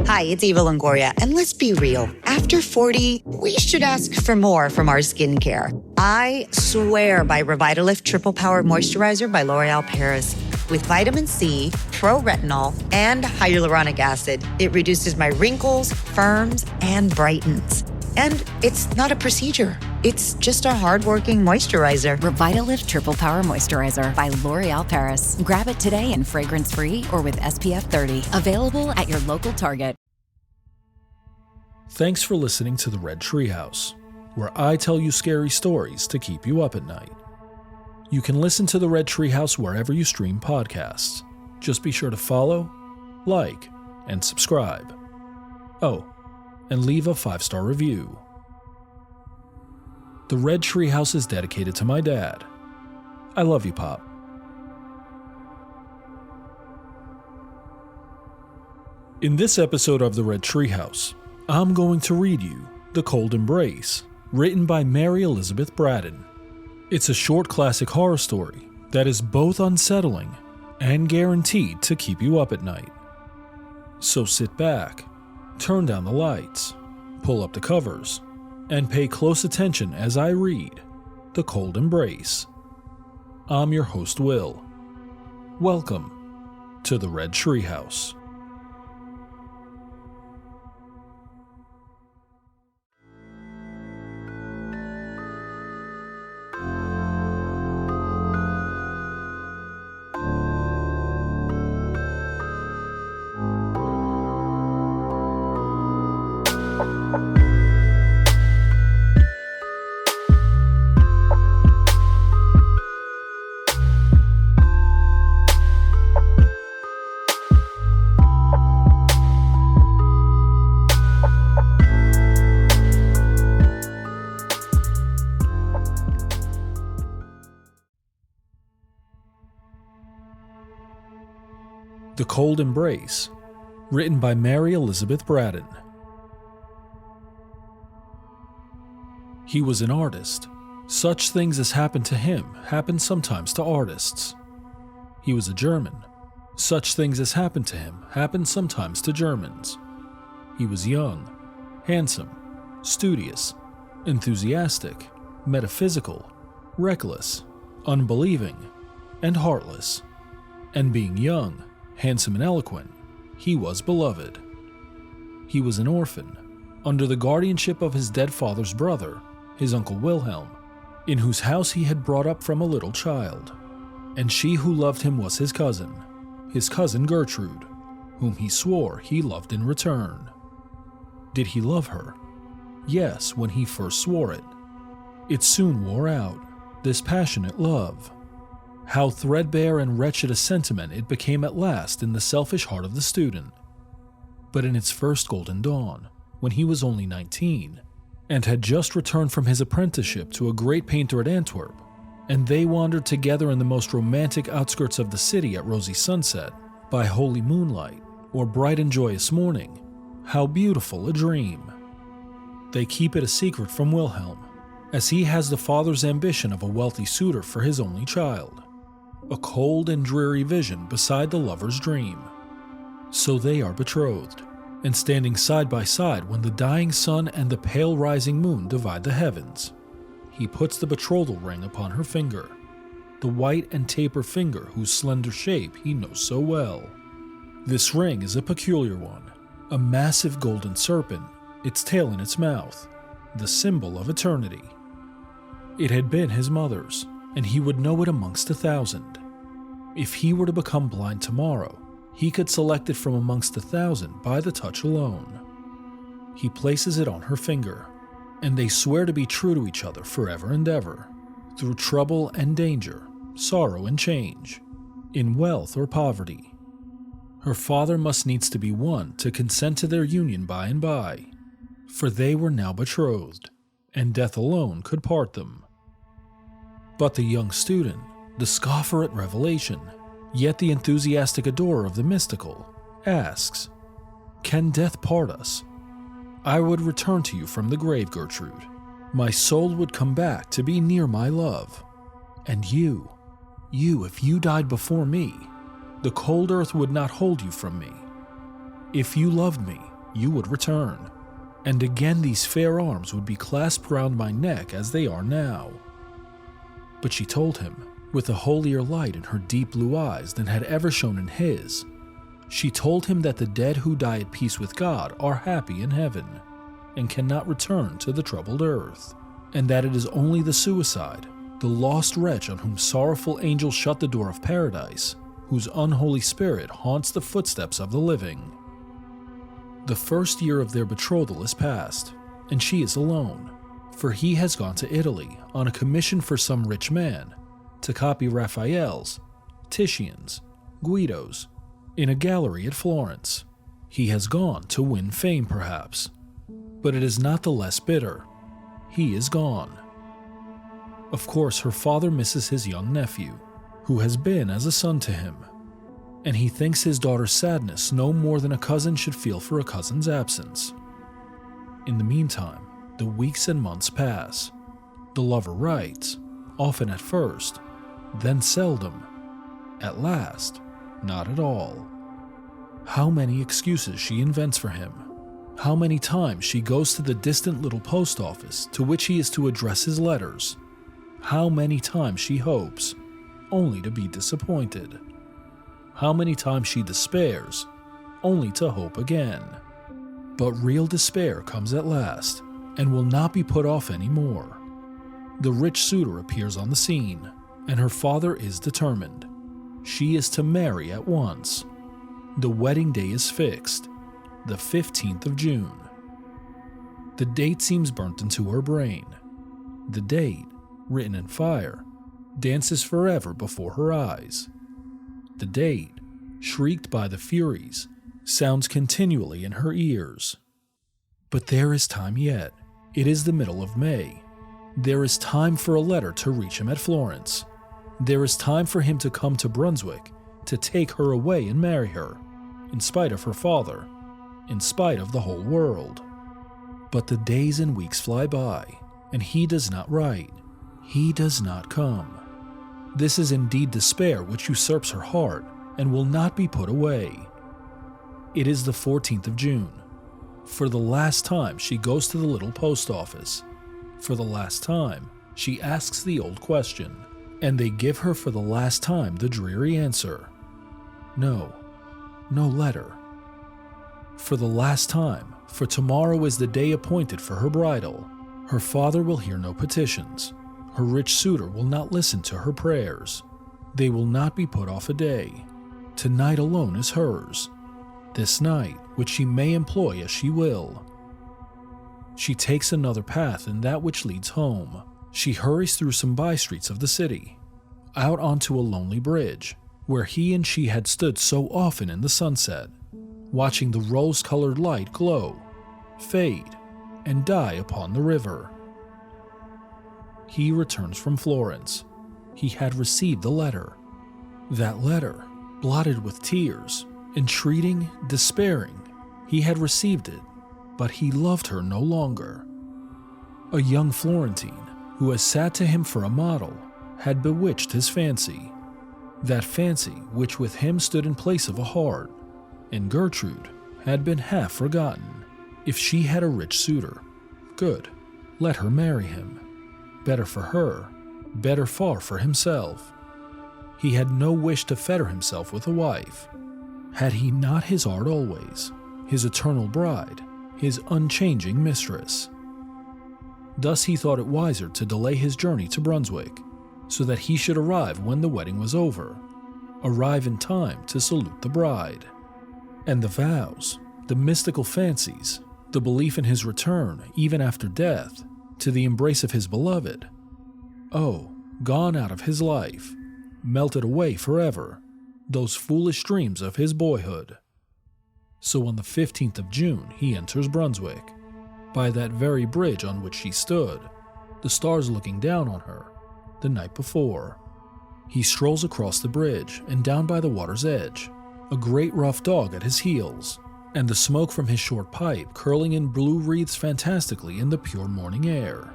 Hi, it's Eva Longoria, and let's be real. After 40, we should ask for more from our skincare. I swear by Revitalift Triple Power Moisturizer by L'Oreal Paris. With vitamin C, pro-retinol, and hyaluronic acid, it reduces my wrinkles, firms, and brightens. And it's not a procedure. It's just a hardworking moisturizer. Revitalift Triple Power Moisturizer by L'Oreal Paris. Grab it today in fragrance-free or with SPF 30. Available at your local Target. Thanks for listening to the Red Treehouse, where I tell you scary stories to keep you up at night. You can listen to the Red Treehouse wherever you stream podcasts. Just be sure to follow, like, and subscribe. Oh, and leave a 5-star review. The Red Treehouse is dedicated to my dad. I love you, Pop. In this episode of the Red Treehouse, I'm going to read you The Cold Embrace, written by Mary Elizabeth Braddon. It's a short classic horror story that is both unsettling and guaranteed to keep you up at night. So sit back, turn down the lights, pull up the covers, and pay close attention as I read The Cold Embrace. I'm your host, Will. Welcome to the Red Treehouse. The Cold Embrace, written by Mary Elizabeth Braddon. He was an artist. Such things as happened to him happen sometimes to artists. He was a German. Such things as happened to him happen sometimes to Germans. He was young, handsome, studious, enthusiastic, metaphysical, reckless, unbelieving, and heartless. And being young, handsome and eloquent, he was beloved. He was an orphan, under the guardianship of his dead father's brother, his uncle Wilhelm, in whose house he had brought up from a little child. And she who loved him was his cousin Gertrude, whom he swore he loved in return. Did he love her? Yes, when he first swore it. It soon wore out, this passionate love. How threadbare and wretched a sentiment it became at last in the selfish heart of the student. But in its first golden dawn, when he was only 19, and had just returned from his apprenticeship to a great painter at Antwerp, and they wandered together in the most romantic outskirts of the city at rosy sunset, by holy moonlight, or bright and joyous morning, how beautiful a dream! They keep it a secret from Wilhelm, as he has the father's ambition of a wealthy suitor for his only child. A cold and dreary vision beside the lover's dream. So they are betrothed, and standing side by side when the dying sun and the pale rising moon divide the heavens. He puts the betrothal ring upon her finger, the white and taper finger whose slender shape he knows so well. This ring is a peculiar one, a massive golden serpent, its tail in its mouth, the symbol of eternity. It had been his mother's, and he would know it amongst 1,000. If he were to become blind tomorrow, he could select it from amongst 1,000 by the touch alone. He places it on her finger, and they swear to be true to each other forever and ever, through trouble and danger, sorrow and change, in wealth or poverty. Her father must needs to be one to consent to their union by and by, for they were now betrothed, and death alone could part them. But the young student, the scoffer at revelation, yet the enthusiastic adorer of the mystical, asks, "Can death part us? I would return to you from the grave, Gertrude. My soul would come back to be near my love. And you, if you died before me, the cold earth would not hold you from me. If you loved me, you would return. And again these fair arms would be clasped round my neck as they are now. But she told him, with a holier light in her deep blue eyes than had ever shone in his, she told him that the dead who die at peace with God are happy in heaven, and cannot return to the troubled earth, and that it is only the suicide, the lost wretch on whom sorrowful angels shut the door of paradise, whose unholy spirit haunts the footsteps of the living. The first year of their betrothal is past, and she is alone, for he has gone to Italy on a commission for some rich man to copy Raphael's, Titian's, Guido's, in a gallery at Florence. He has gone to win fame, perhaps, but it is not the less bitter. He is gone. Of course, her father misses his young nephew, who has been as a son to him, and he thinks his daughter's sadness no more than a cousin should feel for a cousin's absence. In the meantime, the weeks and months pass. The lover writes, often at first, then seldom, at last, not at all. How many excuses she invents for him. How many times she goes to the distant little post office to which he is to address his letters. How many times she hopes, only to be disappointed. How many times she despairs, only to hope again. But real despair comes at last, and will not be put off any more. The rich suitor appears on the scene, and her father is determined. She is to marry at once. The wedding day is fixed, the 15th of June. The date seems burnt into her brain. The date, written in fire, dances forever before her eyes. The date, shrieked by the Furies, sounds continually in her ears. But there is time yet. It is the middle of May. There is time for a letter to reach him at Florence. There is time for him to come to Brunswick, to take her away and marry her, in spite of her father, in spite of the whole world. But the days and weeks fly by, and he does not write. He does not come. This is indeed despair which usurps her heart, and will not be put away. It is the 14th of June. For the last time she goes to the little post office. For the last time she asks the old question, and they give her for the last time the dreary answer. No, no letter. For the last time, for tomorrow is the day appointed for her bridal. Her father will hear no petitions. Her rich suitor will not listen to her prayers. They will not be put off a day. Tonight alone is hers. This night, which she may employ as she will. She takes another path than that which leads home. She hurries through some by-streets of the city, out onto a lonely bridge, where he and she had stood so often in the sunset, watching the rose-colored light glow, fade, and die upon the river. He returns from Florence. He had received the letter. That letter, blotted with tears, entreating, despairing, he had received it, but he loved her no longer. A young Florentine, who has sat to him for a model, had bewitched his fancy, that fancy which with him stood in place of a heart, and Gertrude had been half forgotten. If she had a rich suitor, good, let her marry him. Better for her, better far for himself. He had no wish to fetter himself with a wife. Had he not his art always, his eternal bride, his unchanging mistress? Thus he thought it wiser to delay his journey to Brunswick, so that he should arrive when the wedding was over, arrive in time to salute the bride. And the vows, the mystical fancies, the belief in his return even after death, to the embrace of his beloved, oh, gone out of his life, melted away forever, those foolish dreams of his boyhood. So on the 15th of June he enters Brunswick, by that very bridge on which she stood, the stars looking down on her, the night before. He strolls across the bridge and down by the water's edge, a great rough dog at his heels, and the smoke from his short pipe curling in blue wreaths fantastically in the pure morning air.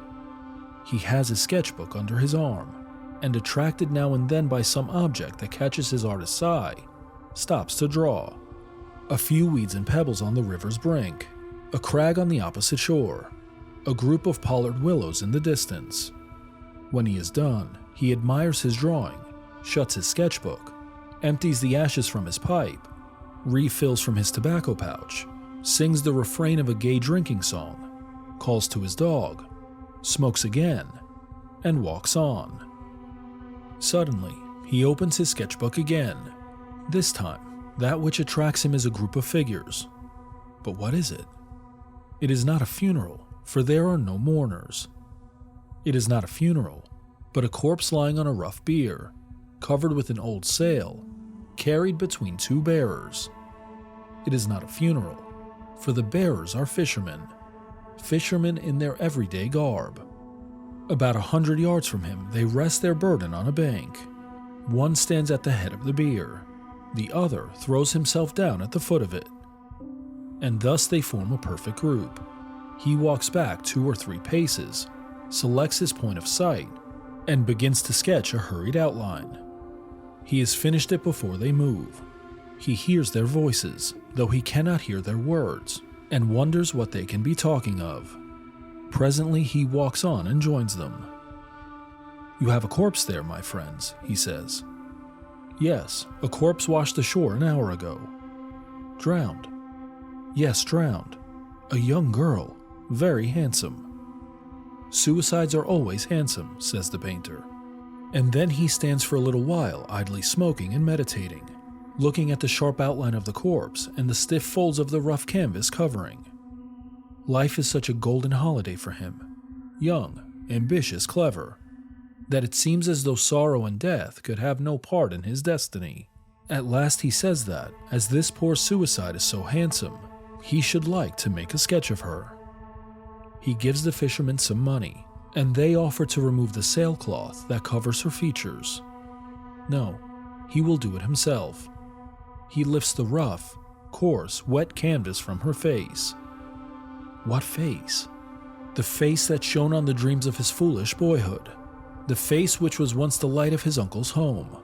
He has his sketchbook under his arm, and attracted now and then by some object that catches his artist's eye, stops to draw. A few weeds and pebbles on the river's brink, a crag on the opposite shore, a group of pollard willows in the distance. When he is done, he admires his drawing, shuts his sketchbook, empties the ashes from his pipe, refills from his tobacco pouch, sings the refrain of a gay drinking song, calls to his dog, smokes again, and walks on. Suddenly, he opens his sketchbook again. This time, that which attracts him is a group of figures. But what is it? It is not a funeral, for there are no mourners. It is not a funeral, but a corpse lying on a rough bier, covered with an old sail, carried between two bearers. It is not a funeral, for the bearers are fishermen in their everyday garb. About 100 yards from him, they rest their burden on a bank. One stands at the head of the bier, the other throws himself down at the foot of it. And thus they form a perfect group. He walks back 2 or 3 paces, selects his point of sight, and begins to sketch a hurried outline. He has finished it before they move. He hears their voices, though he cannot hear their words, and wonders what they can be talking of. Presently he walks on and joins them. "You have a corpse there, my friends," he says. "Yes, a corpse washed ashore an hour ago." "Drowned?" "Yes, drowned. A young girl, very handsome." "Suicides are always handsome," says the painter. And then he stands for a little while idly smoking and meditating, looking at the sharp outline of the corpse and the stiff folds of the rough canvas covering. Life is such a golden holiday for him, young, ambitious, clever, that it seems as though sorrow and death could have no part in his destiny. At last he says that, as this poor suicide is so handsome, he should like to make a sketch of her. He gives the fishermen some money, and they offer to remove the sailcloth that covers her features. No, he will do it himself. He lifts the rough, coarse, wet canvas from her face. What face? The face that shone on the dreams of his foolish boyhood. The face which was once the light of his uncle's home.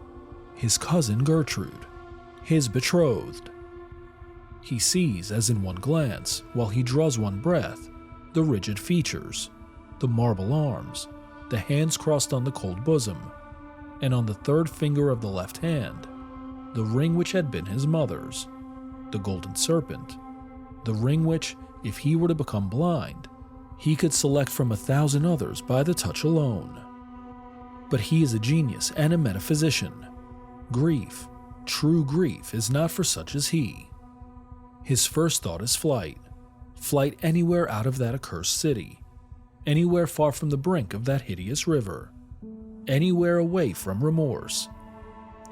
His cousin Gertrude. His betrothed. He sees, as in one glance, while he draws one breath, the rigid features, the marble arms, the hands crossed on the cold bosom, and on the third finger of the left hand, the ring which had been his mother's, the golden serpent, the ring which, if he were to become blind, he could select from 1,000 others by the touch alone. But he is a genius and a metaphysician. Grief, true grief, is not for such as he. His first thought is flight. Flight anywhere out of that accursed city. Anywhere far from the brink of that hideous river. Anywhere away from remorse.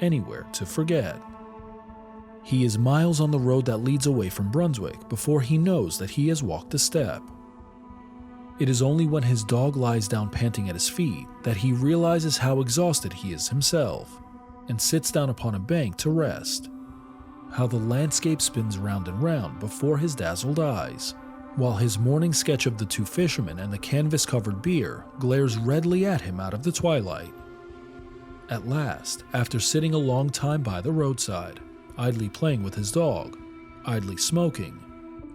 Anywhere to forget. He is miles on the road that leads away from Brunswick before he knows that he has walked a step. It is only when his dog lies down panting at his feet that he realizes how exhausted he is himself, and sits down upon a bank to rest. How the landscape spins round and round before his dazzled eyes, while his morning sketch of the 2 fishermen and the canvas-covered bier glares redly at him out of the twilight. At last, after sitting a long time by the roadside, idly playing with his dog, idly smoking,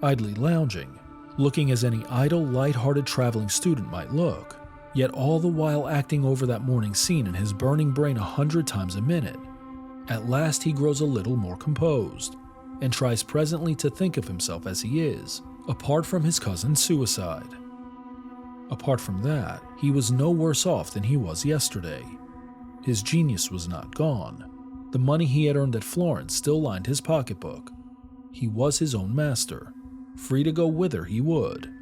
idly lounging, looking as any idle, light-hearted traveling student might look, yet all the while acting over that morning scene in his burning brain 100 times a minute, at last he grows a little more composed, and tries presently to think of himself as he is, apart from his cousin's suicide. Apart from that, he was no worse off than he was yesterday. His genius was not gone. The money he had earned at Florence still lined his pocketbook. He was his own master, free to go whither he would.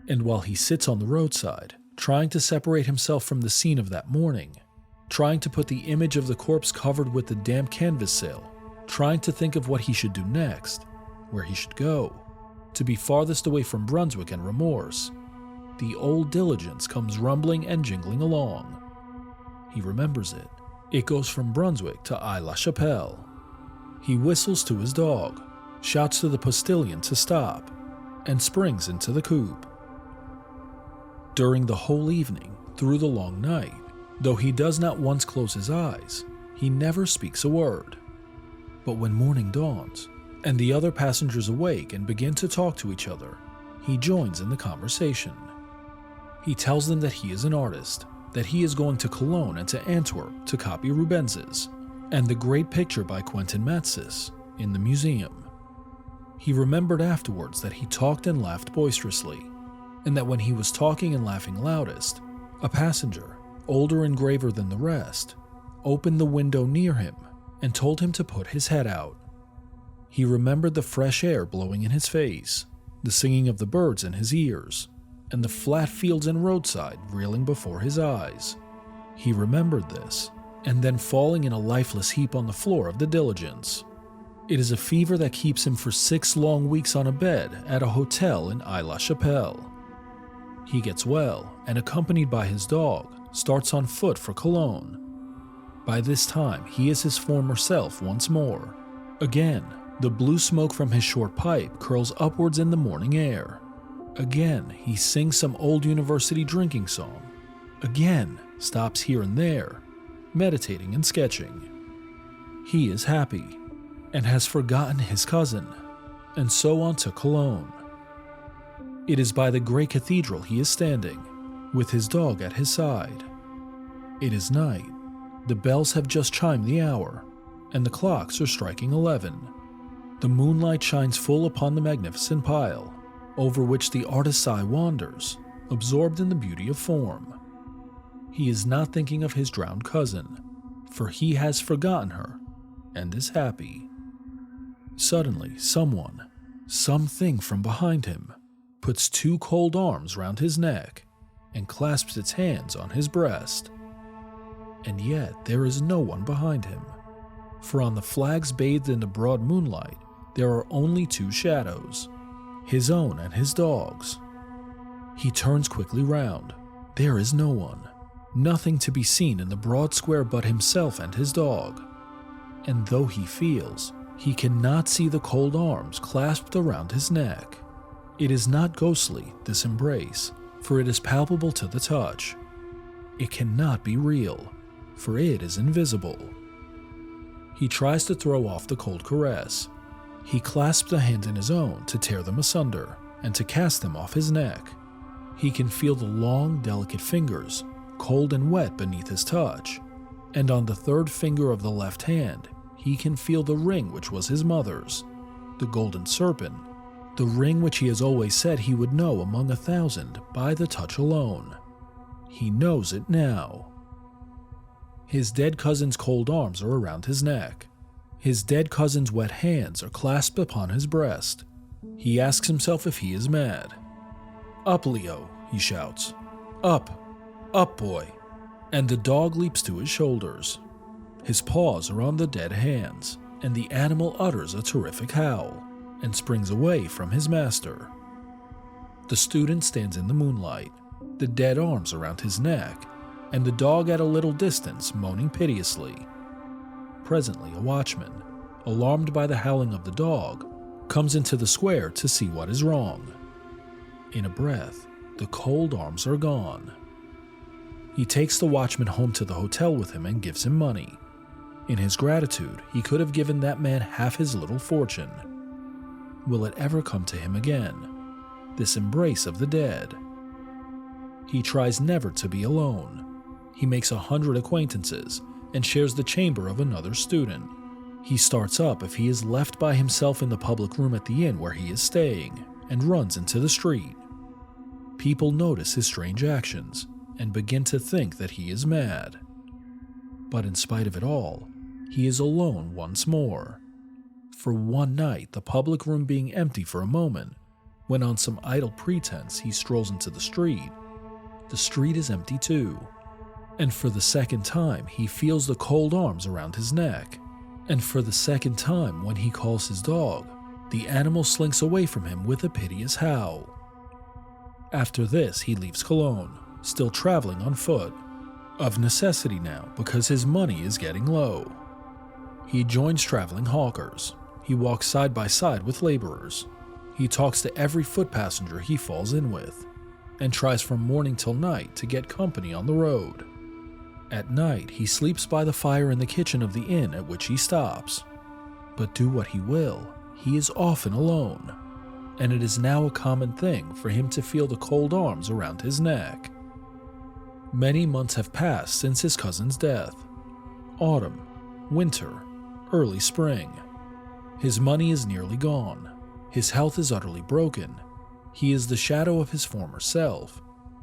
And while he sits on the roadside, trying to separate himself from the scene of that morning, trying to put the image of the corpse covered with the damp canvas sail, trying to think of what he should do next, where he should go, to be farthest away from Brunswick and remorse, the old diligence comes rumbling and jingling along. He remembers it. It goes from Brunswick to Aix-la-Chapelle. He whistles to his dog, shouts to the postilion to stop, and springs into the coupe. During the whole evening, through the long night, though he does not once close his eyes, he never speaks a word. But when morning dawns, and the other passengers awake and begin to talk to each other, he joins in the conversation. He tells them that he is an artist, that he is going to Cologne and to Antwerp to copy Rubens's, and the great picture by Quentin Matsys in the museum. He remembered afterwards that he talked and laughed boisterously, and that when he was talking and laughing loudest, a passenger, older and graver than the rest, opened the window near him and told him to put his head out. He remembered the fresh air blowing in his face, the singing of the birds in his ears, and the flat fields and roadside reeling before his eyes. He remembered this, and then falling in a lifeless heap on the floor of the diligence. It is a fever that keeps him for 6 long weeks on a bed at a hotel in Aix-la-Chapelle. He gets well, and accompanied by his dog, starts on foot for Cologne. By this time, he is his former self once more. Again, the blue smoke from his short pipe curls upwards in the morning air. Again, he sings some old university drinking song. Again, stops here and there, meditating and sketching. He is happy, and has forgotten his cousin, and so on to Cologne. It is by the great cathedral he is standing, with his dog at his side. It is night. The bells have just chimed the hour, and the clocks are striking 11. The moonlight shines full upon the magnificent pile, over which the artist's eye wanders, absorbed in the beauty of form. He is not thinking of his drowned cousin, for he has forgotten her, and is happy. Suddenly, something from behind him, puts 2 cold arms round his neck, and clasps its hands on his breast. And yet there is no one behind him, for on the flags bathed in the broad moonlight, there are only 2 shadows, his own and his dog's. He turns quickly round. There is no one, nothing to be seen in the broad square but himself and his dog. And though he feels, he cannot see the cold arms clasped around his neck. It is not ghostly, this embrace, for it is palpable to the touch. It cannot be real, for it is invisible. He tries to throw off the cold caress. He clasps the hand in his own to tear them asunder and to cast them off his neck. He can feel the long, delicate fingers, cold and wet beneath his touch, and on the 3rd finger of the left hand, he can feel the ring which was his mother's, the golden serpent, the ring which he has always said he would know among 1,000 by the touch alone. He knows it now. His dead cousin's cold arms are around his neck. His dead cousin's wet hands are clasped upon his breast. He asks himself if he is mad. "Up, Leo," he shouts. "Up! Up, boy!" And the dog leaps to his shoulders. His paws are on the dead hands, and the animal utters a terrific howl, and springs away from his master. The student stands in the moonlight, the dead arms around his neck, and the dog at a little distance moaning piteously. Presently a watchman, alarmed by the howling of the dog, comes into the square to see what is wrong. In a breath, the cold arms are gone. He takes the watchman home to the hotel with him and gives him money. In his gratitude, he could have given that man half his little fortune. Will it ever come to him again, this embrace of the dead? He tries never to be alone. He makes 100 acquaintances and shares the chamber of another student. He starts up if he is left by himself in the public room at the inn where he is staying, and runs into the street. People notice his strange actions and begin to think that he is mad. But in spite of it all, he is alone once more. For one night, the public room being empty for a moment, when on some idle pretense he strolls into the street is empty too. And for the second time, he feels the cold arms around his neck. And for the second time, when he calls his dog, the animal slinks away from him with a piteous howl. After this, he leaves Cologne, still traveling on foot. Of necessity now, because his money is getting low. He joins traveling hawkers. He walks side by side with laborers. He talks to every foot passenger he falls in with, and tries from morning till night to get company on the road. At night, he sleeps by the fire in the kitchen of the inn at which he stops. But do what he will, he is often alone, and it is now a common thing for him to feel the cold arms around his neck. Many months have passed since his cousin's death. Autumn, winter, early spring. His money is nearly gone. His health is utterly broken. He is the shadow of his former self,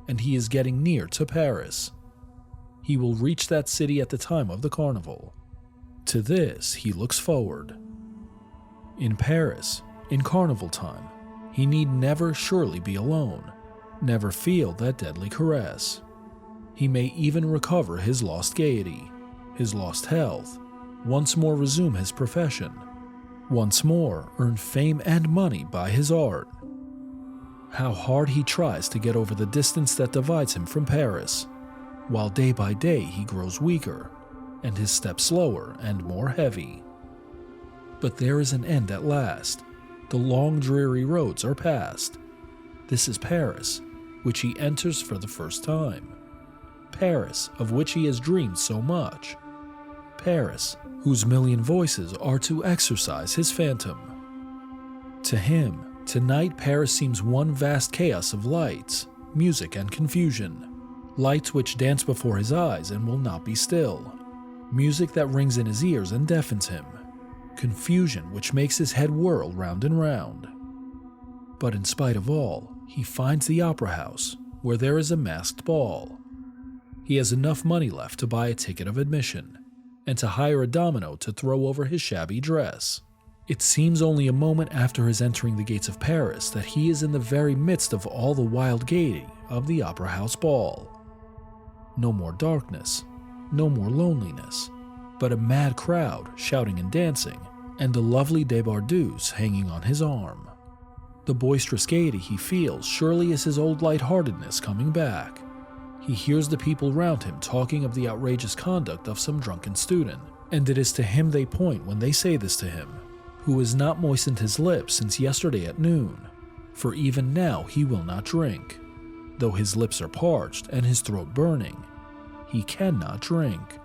and he is getting near to Paris. He will reach that city at the time of the carnival. To this he looks forward. In Paris, in carnival time, he need never surely be alone, never feel that deadly caress. He may even recover his lost gaiety, his lost health, once more resume his profession, once more earn fame and money by his art. How hard he tries to get over the distance that divides him from Paris, while day by day he grows weaker, and his steps slower and more heavy. But there is an end at last. The long dreary roads are past. This is Paris, which he enters for the first time. Paris, of which he has dreamed so much. Paris, whose million voices are to exorcise his phantom. To him, tonight Paris seems one vast chaos of lights, music, and confusion. Lights which dance before his eyes and will not be still. Music that rings in his ears and deafens him. Confusion which makes his head whirl round and round. But in spite of all, he finds the opera house, where there is a masked ball. He has enough money left to buy a ticket of admission, and to hire a domino to throw over his shabby dress. It seems only a moment after his entering the gates of Paris that he is in the very midst of all the wild gaiety of the opera house ball. No more darkness, no more loneliness, but a mad crowd shouting and dancing, and a lovely débardeuses hanging on his arm. The boisterous gaiety he feels surely is his old lightheartedness coming back. He hears the people round him talking of the outrageous conduct of some drunken student, and it is to him they point when they say this to him, who has not moistened his lips since yesterday at noon, for even now he will not drink. Though his lips are parched and his throat burning, he cannot drink.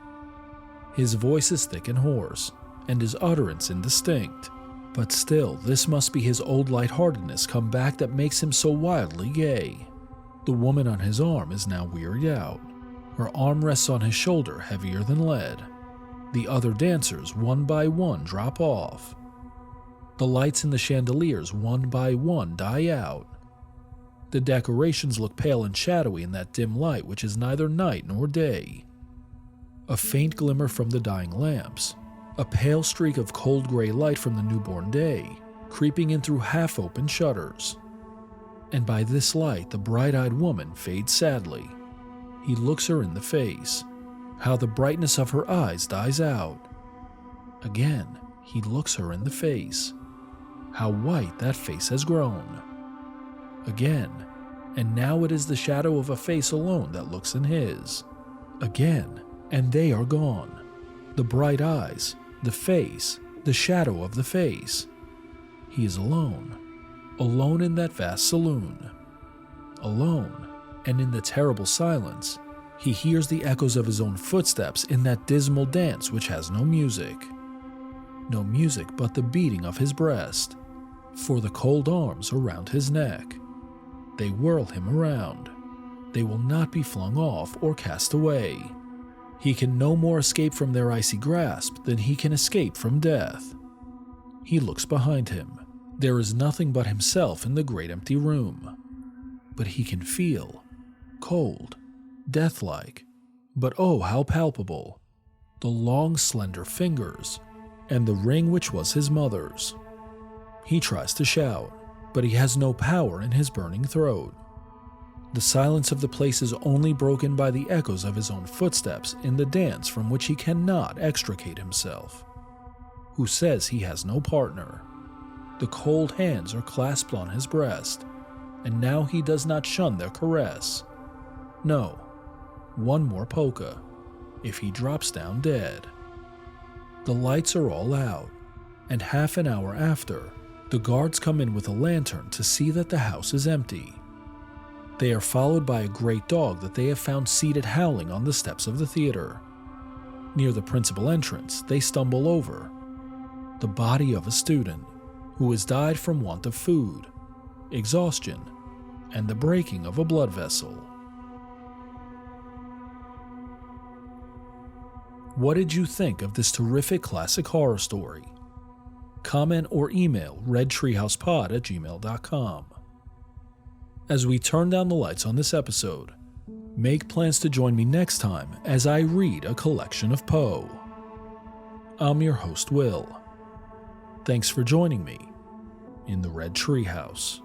His voice is thick and hoarse, and his utterance indistinct, but still this must be his old lightheartedness come back that makes him so wildly gay. The woman on his arm is now wearied out. Her arm rests on his shoulder heavier than lead. The other dancers one by one drop off. The lights in the chandeliers one by one die out. The decorations look pale and shadowy in that dim light which is neither night nor day. A faint glimmer from the dying lamps, a pale streak of cold gray light from the newborn day, creeping in through half-open shutters. And by this light the bright-eyed woman fades sadly. He looks her in the face. How the brightness of her eyes dies out. Again, he looks her in the face. How white that face has grown. Again, and now it is the shadow of a face alone that looks in his. Again, and they are gone. The bright eyes, the face, the shadow of the face. He is alone. Alone in that vast saloon. Alone, and in the terrible silence, he hears the echoes of his own footsteps in that dismal dance which has no music. No music but the beating of his breast, for the cold arms around his neck. They whirl him around. They will not be flung off or cast away. He can no more escape from their icy grasp than he can escape from death. He looks behind him. There is nothing but himself in the great empty room. But he can feel, cold, death-like, but oh how palpable, the long slender fingers, and the ring which was his mother's. He tries to shout, but he has no power in his burning throat. The silence of the place is only broken by the echoes of his own footsteps in the dance from which he cannot extricate himself. Who says he has no partner? The cold hands are clasped on his breast, and now he does not shun their caress. No, one more polka, if he drops down dead. The lights are all out, and half an hour after, the guards come in with a lantern to see that the house is empty. They are followed by a great dog that they have found seated howling on the steps of the theater. Near the principal entrance, they stumble over the body of a student, who has died from want of food, exhaustion, and the breaking of a blood vessel. What did you think of this terrific classic horror story? Comment or email redtreehousepod@gmail.com. As we turn down the lights on this episode, make plans to join me next time as I read a collection of Poe. I'm your host, Will. Thanks for joining me in the Red Treehouse.